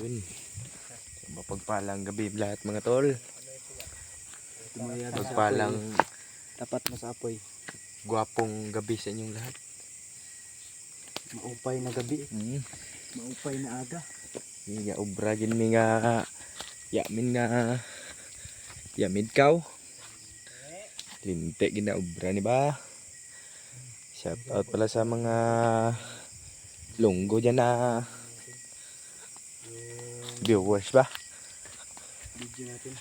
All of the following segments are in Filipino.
Yun. Mapagpalang gabi lahat mga tol. Mapagpalang tapat mo sa apoy. gwapong gabi sa inyong lahat. Maupay na gabi. Maupay na aga. Nga obra gin mi nga yamin nga yamid kaw. Linte gina obra ni ba? Shout out pala sa mga lunggo dyan na viewers ba? Video natin.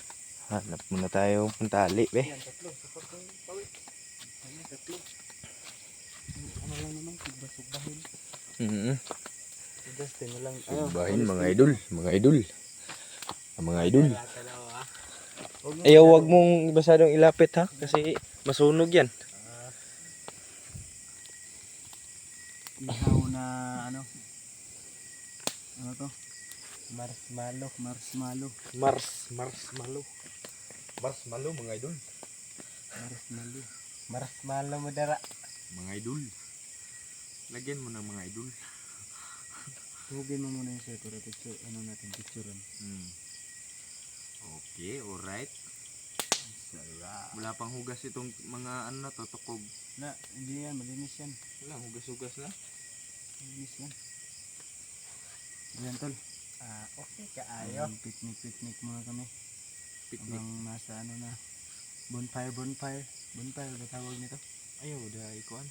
Hanap muna tayo puntali be. Yan, tatlo. Sapat ko yung pawit. Ano, tatlo. Ano lang naman, sugba-sugbahin. Justin na lang. Subahin mga idol, mga idol. Mga idol. Ayaw wag mong masyadong ilapit ha kasi masunog yan. Ihaw na ano? Ano to? Marshmallow. Marshmallow mga idol. Marshmallow mo dara. Mga idol. Lagyan mo ng mga idol. Tugin mo muna yung sir para picture, ano natin, picturean. Okay, alright. Wala pang hugas itong mga ano na to, tukog. Na, hindi yan, malinis yan. Wala, hugas-hugas na. Malinis yan. Ayan tol. Okay ka ayo. Picnic muna kami. Picnic. Habang nasa ano na, bonfire ba tawag nito? Ayaw, dahil ikuan.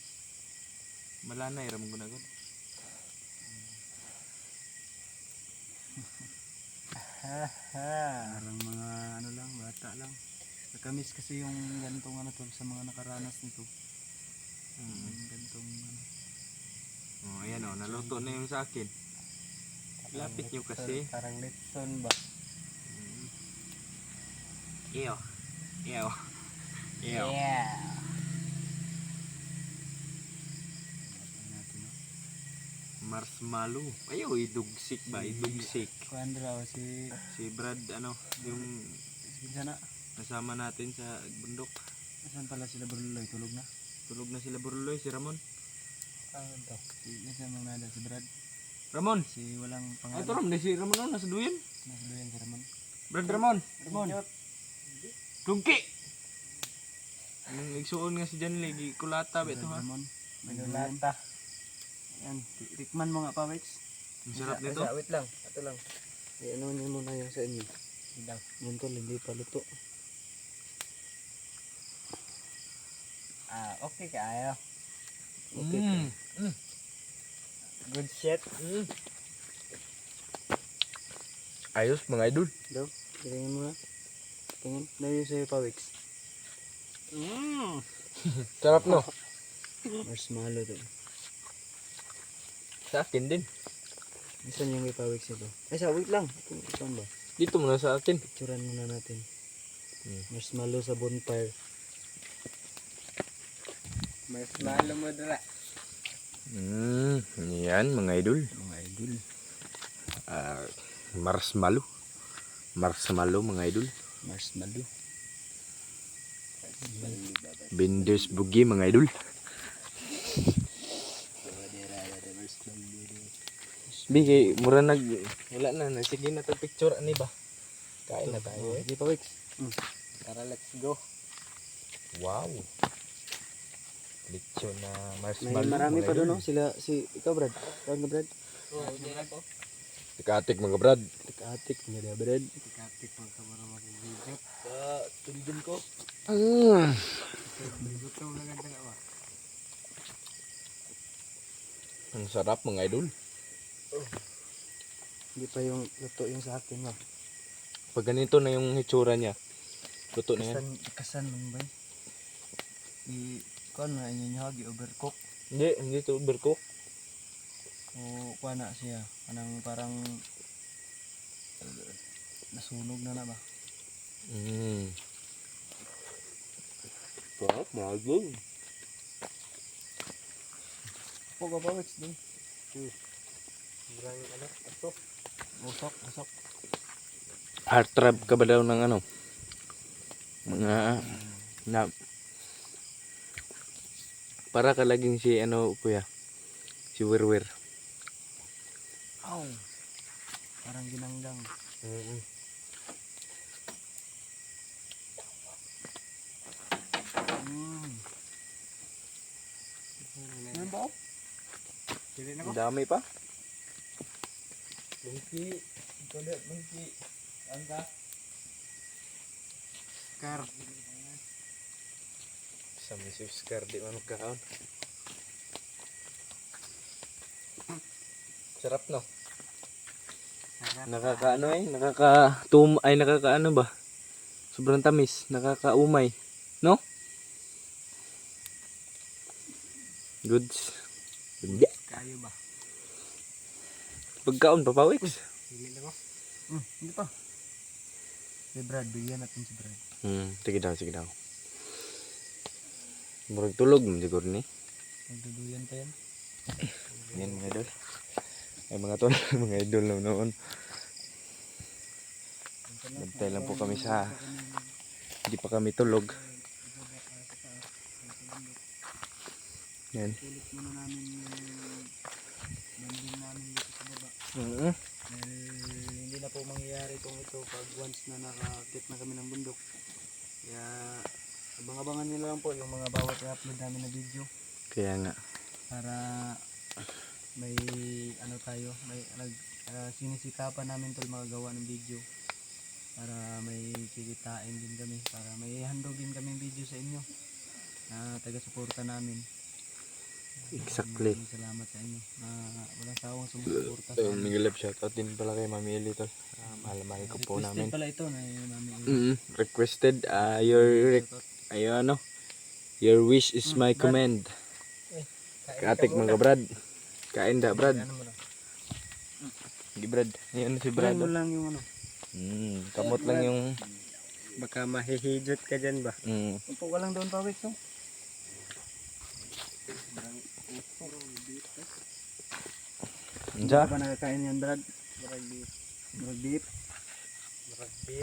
Malanay, ramong gunagod. Parang mga ano lang, bata lang. Nakamiss kasi yung ganitong ano tol sa mga nakaranas nito. Ganitong ano. Oh, ayan oh, naluto na yung sa akin. Lapit nyo kasi. Parang litson ba? Ew. Yeah. Marshmallow. Ayaw, idugsik ba? Idugsik. Kuan raw si Brad, ano, yung sana. kasama natin sa bundok. Asan pala sila Burloy? Tulog na? Tulog na sila Burloy, si Ramon. Ito. Nasaan mga nada? Si Brad? Ramon! Si walang pangalan. Ito Ramon, si Ramon nasa duyan. Nasa doon si Ramon. Brad Ramon! Ramon! Tungki! Nung igsuon nga si Janley, kulata ba ito ha? Ramon. Kulata. Ayan, tikman mo nga pa, Wex. Ang sarap nito. Wait lang, ito lang. I-ano niyo muna yung sa inyo. Yan tol, hindi pa luto. Okay ka ayo. Okay ka. Good shit. Ayos mga idol. Daw, tingin mo na. Tingin, dayo sa'yo pa, Wex. Sarap no? Marshmallow to. Sa akin din. Isan yung may pa-Wex ito? Ay, wait lang. Saan ba? Dito muna sa akin. Picturean muna natin. Marshmallow sa bonfire. Marshmallow mo dala. Yan mga idol. Mga idol. Marshmallow. Marshmallow mga idol. Marshmallow. Binders bugi mga idol. Bigay, mura wala na, sige na to picture ani ba? Kain na tayo eh. Hindi pa, Wex. Tara, let's go. Wow. Lechon na marshmallow. May marami mga pa idol. doon, no? Ikaw, Brad. Ikaw, Brad. Tikatik mga brad. Tikatik, nga da, Brad. Tikatik, mga kamara mag-video. Sa tundin ko. Luto na ganda nga ba? Ang sarap mga idol. Hindi pa yung luto yung sa akin, ba? Pag ganito na yung hitsura niya, luto na yan. Kasan man ba? Kuan na inyo niya, overcook. Hindi to overcook. O kuan na siya, anang parang nasunog na ba? Sarap mga idol. Puga pa, Wex, din. Maraming ano, aso. Usok. Heart trap ka ba daw ng ano? Mga na para ka laging si ano kuya. Si Wirwir. Ow. Parang ginanggang. Ano ba? Pili na ko. Dami pa. Bungki. Kulit bungki. Angka. Kar. Sa may subscribe di man magkaon. Sarap no. Nakakaano nakakaano ba? Sobrang tamis, nakakaumay, no? Goods. Hindi. Kayo ba? Pagkaon pa Wix. Pili na ko. Hindi pa. Si Brad, bigyan natin si Brad. Sige daw. Murag tulog mo siguro ni. Magduduyan pa yan. Yan mga idol. Ay mga tol, mga idol na noon. Bantay lang po kami sa hindi pa kami tulog. Yan. Ulit muna namin yung banding namin dito sa baba. Dahil hindi na po mangyayari kung ito pag once na nakakit na kami ng bundok. Kaya abang-abangan nyo lang po yung mga bawat i-upload namin na video. Kaya nga. Para may ano tayo, may sinisikapan namin tol magagawa ng video. Para may kikitain din kami. Para may handog din kami video sa inyo na taga-suporta namin. Exactly. Salamat sa inyo na walang sawang sumusuporta sa Ayun, amin. Miguel shoutout din pala kay Mami Eli tol. Mahal ko po Requested namin. pala ito na Mami. Requested your wish is my command. Katik mga Brad. Kain da Brad. Ano mo lang? Hindi Brad. Ayun si Brad. Brad mo lang yung ano. Kamot lang yung Baka mahihidot ka dyan ba? Upo ka lang doon pa Wix no? Ansa? Ano ba nakakain yan Brad? Brad beef.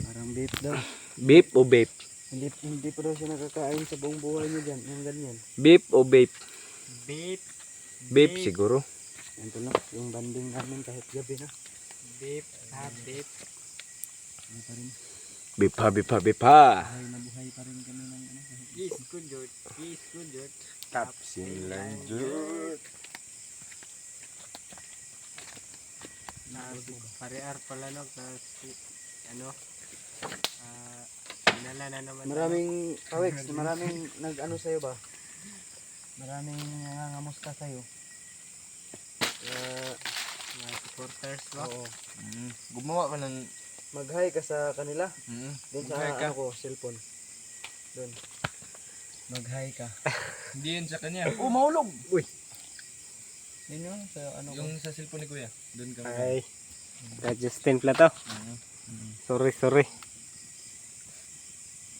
Parang beef daw. Beef o vape? Hindi pa daw siya nakakain sa buong buhay niya dyan. Yung ganyan. Beef o vape? Beef. Beef siguro. Ito na, yung banding namin kahit gabi na. Beef. Beef. Ano pa rin? Beef ha. Buhay na buhay pa rin kami ng ano. Yes, good George. Tapsin lang George. Pare-ar pala no kasi ano dinala na naman maraming maraming nag-ano sa'yo ba? Maraming nangangamusta sa'yo. Mga supporters ba? Oo. Gumawa ka ng Mag-hi ka sa kanila. Doon sa Mag-hi ka. ano ko, cellphone. Doon. Mag-hi ka. Hindi yun sa kanya. Oh, mahulog! Uy! Yun yun, sa ano ko. Yung sa cellphone ni Kuya. Doon kami. Ay. Justin pala to. Sorry.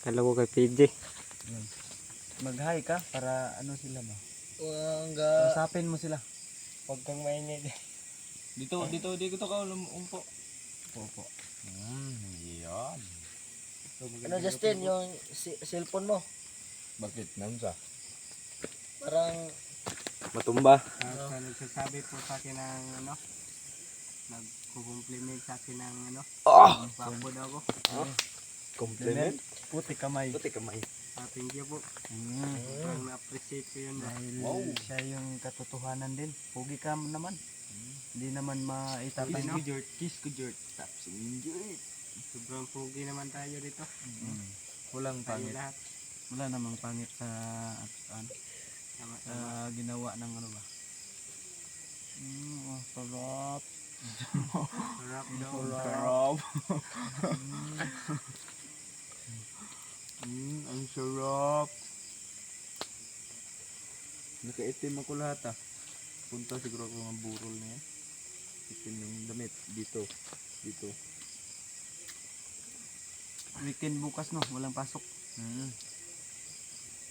Kala ko kay PJ. Mag-hi ka para ano sila ba? Usapin mo sila. Huwag kang maingay. Dito ka umpo. Opo. Yan. Ano Justin, yung cellphone mo, Bakit? Namsa? parang Matumba. Nagsasabi po sa akin ng ano, nagko-compliment sa akin ng ano, papo daw ako. Compliment? Puti kamay. Puti kamay. Thank you po. Parang na-appreciate ko yun dahil siya yung katotohanan din. Pugi ka naman. Hindi naman maitapay no? Kiss ko George. Tapsin George. Sobrang pugi naman tayo dito. Walang Tayo pangit. lahat. Wala namang pangit sa ginawa ng ano ba? Sarap. Sarap daw. Sarap. Ang sarap. Nakaitim ako lahat Punta siguro ako ng burol na yan. Itim yung damit. Dito. Weekend bukas no, walang pasok.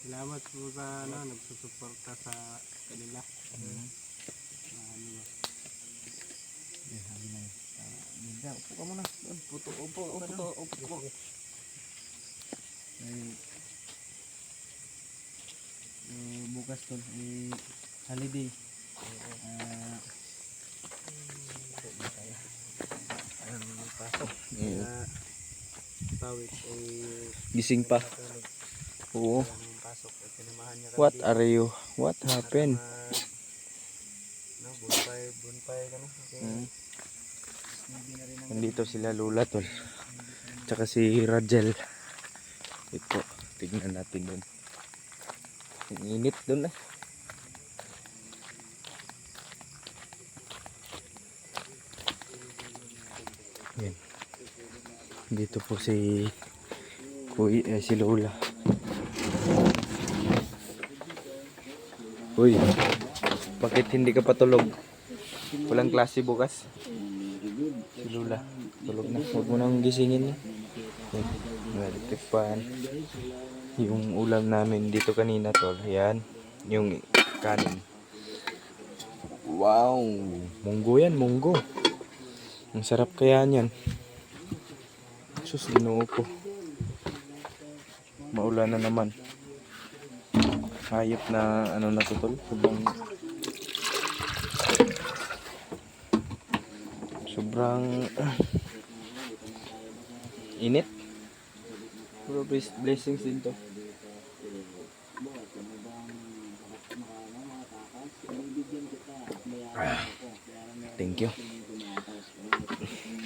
Salamat po sa nagsusuporta sa kanila. Upo ka muna. Upo. Bukas to, holiday. ang pasok. Mm. Kaya pawis ay Gising pa. natulog. Oo. Wala namang pasok. At sinamahan niya kami What dito. are you? What happened? No, bonfire kami. Kasi Mm. hindi na rin ang Nandito sila Lula tol. Tsaka si Rajel. Ito, tignan natin doon. Ang init doon eh. Yan. Dito po si si Lola. Uy, bakit hindi ka patulog? Walang klase bukas. Si Lola, tulog na. Huwag mo nang gisingin niya. Yan, may electric fan. Yung ulam namin dito kanina tol, yan. Yung kanin. Wow, munggo yan, munggo. Ang sarap kaya niyan. Sus, ginoo ko. Maulan na naman. Hayop na ano na to tol. Sobrang init. Puro blessings din to. Thank you.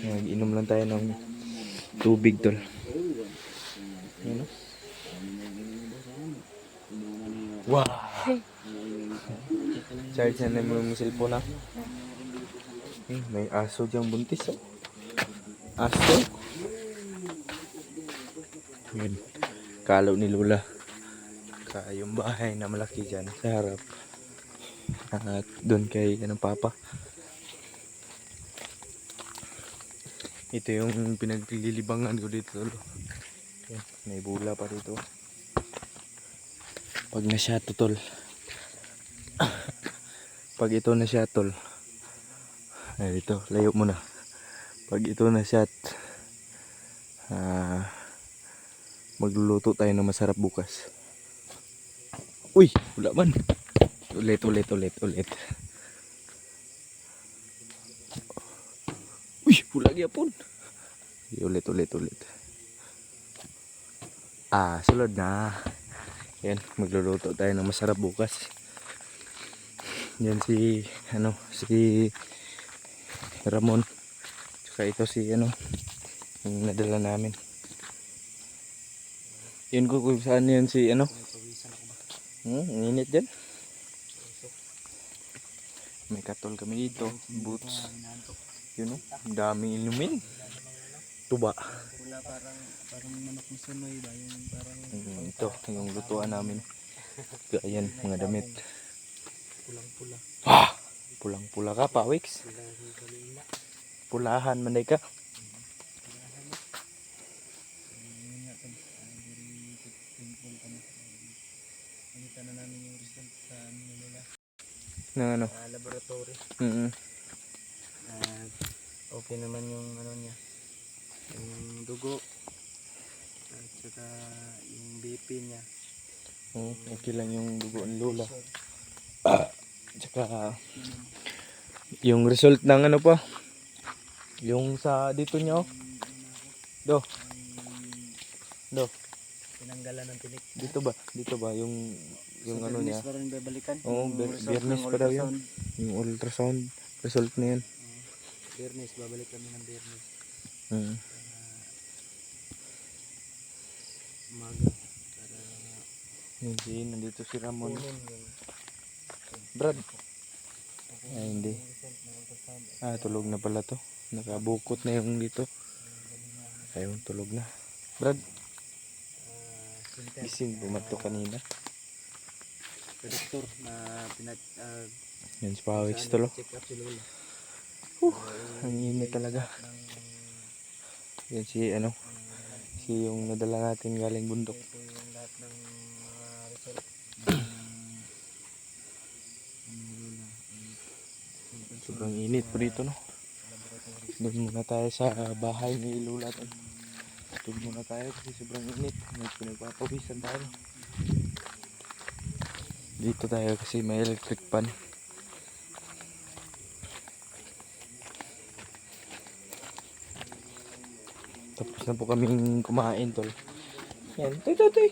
Nag-inom lang tayo ng tubig tol. Ano? Wow! Charge na naman yung cellphone na. May aso diyang buntis. Oh. Aso. Yan. Kalaw ni Lola. Yung bahay na malaki dyan sa harap. At doon kay Papa. Ito yung pinaglilibangan ko dito tol. Yan. May bula pa dito. Pag na-shot tol. Pag ito na-shot tol. Ay dito, layo mo na. Pag ito na-shot, magluluto tayo ng masarap bukas. Uy, wala man. Ulit. Uy, wala gyapon. Ulit. Sulod na. Yan, magluluto tayo ng masarap bukas. Yan si Ramon. Tsaka ito si yung nadala namin. Yun ko kung saan yan si ang init dyan. May katol kami dito. Boots. Yun ang daming inumin. Tuba. wala parang manok na sunoy ba? Yung parang Ito, yung lutuan namin. Ayan, mga damit. pulang-pula. Pulang-pula ka pa, Wix. Pulahan, manday ka. Nakita na namin yung result sa nila. Ng Sa laboratory. Okay naman yung niya. Yung dugo. At saka yung BP niya. Okay lang yung dugo ng Lola. Tsaka yung result ng pa. Yung sa dito nyo. Do. Tinanggalan ng tinik. Dito ba yung niya. Pa rin babalikan. Oo, Yung result Biyernes ng pa daw yun. ultrasound. Yung ultrasound result na yan. Biyernes, babalik kami ng Biyernes. Umaga. Para Nandito si Ramon. kunin yung Brad. Ay, hindi. Tulog na pala to. Nakabukot na yung dito. Ayun, tulog na. Brad, center. gising bumato kanina. Doktor na Yan si Pawix to lo. check up si Lola. Ang init talaga. Yan si yung nadala natin galing bundok. Ito yung lahat ng mga result. Sobrang init po dito no. Doon muna tayo sa bahay ni Lola. Doon muna tayo kasi sobrang init. Pinagpapawisan tayo. Dito tayo kasi may electric pan. Tapos na po kaming kumain, tol. Yan, toy.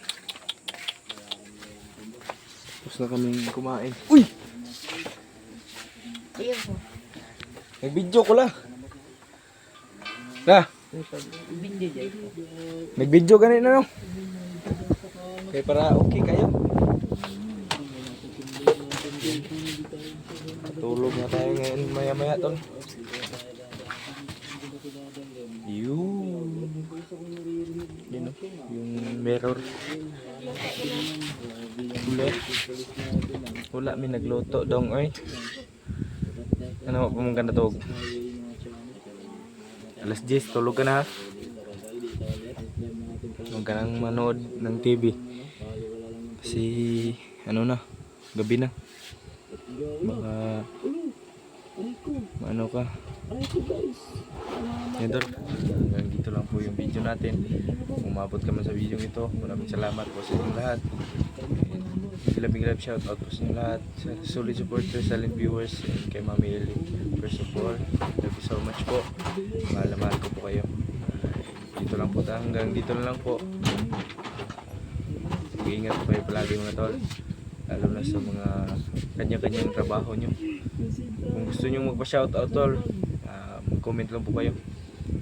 Tapos na kaming kumain. Uy! Ayan po. Nag-video ko la. Bindi dyan. Nag-video ganit na no. Okay, para okay kayo. Tulog na tayo ngayon maya-maya, tol. Yun. Yun o, yung mirror. Wala, may nagluto dong, oy. Ano mo pamungkan na to? Alas 10, tulog ka na ha. Huwag ka nang manood ng TV. Kasi, ano na, gabi na. Baka, ano ka. Yan tol, hanggang dito lang po yung video natin. Kung umabot ka man sa video ito, maraming salamat po sa inyong lahat. Big love shout out po sa inyong lahat, sa solid supporters, silent viewers, and kay Mami Eli. First of all, thank you so much po. Mahal na mahal ko po kayo. Dito lang po tayo, hanggang dito na lang po. Mag-iingat po kayo palagi mga tol, lalo na sa mga kanya-kanyang trabaho nyo. Kung gusto nyo magpa-shoutout tol, mag-comment lang po kayo.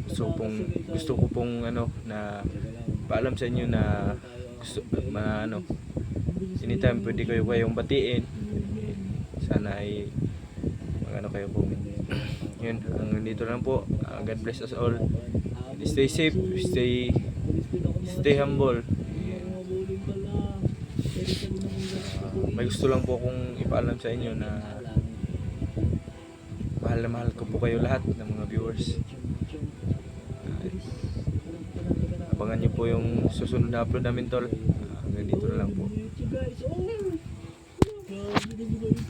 Gusto ko pong ano na paalam sa inyo na gusto ano anytime pwede kayong batiin. Sana ay magano kayo comment. Yun, hanggang dito lang po. God bless us all. Stay safe, stay humble. May gusto lang po akong ipaalam sa inyo na mahal na mahal ko po kayo lahat ng mga viewers. Abangan nyo po yung susunod na upload namin tol. Hanggang dito na lang po.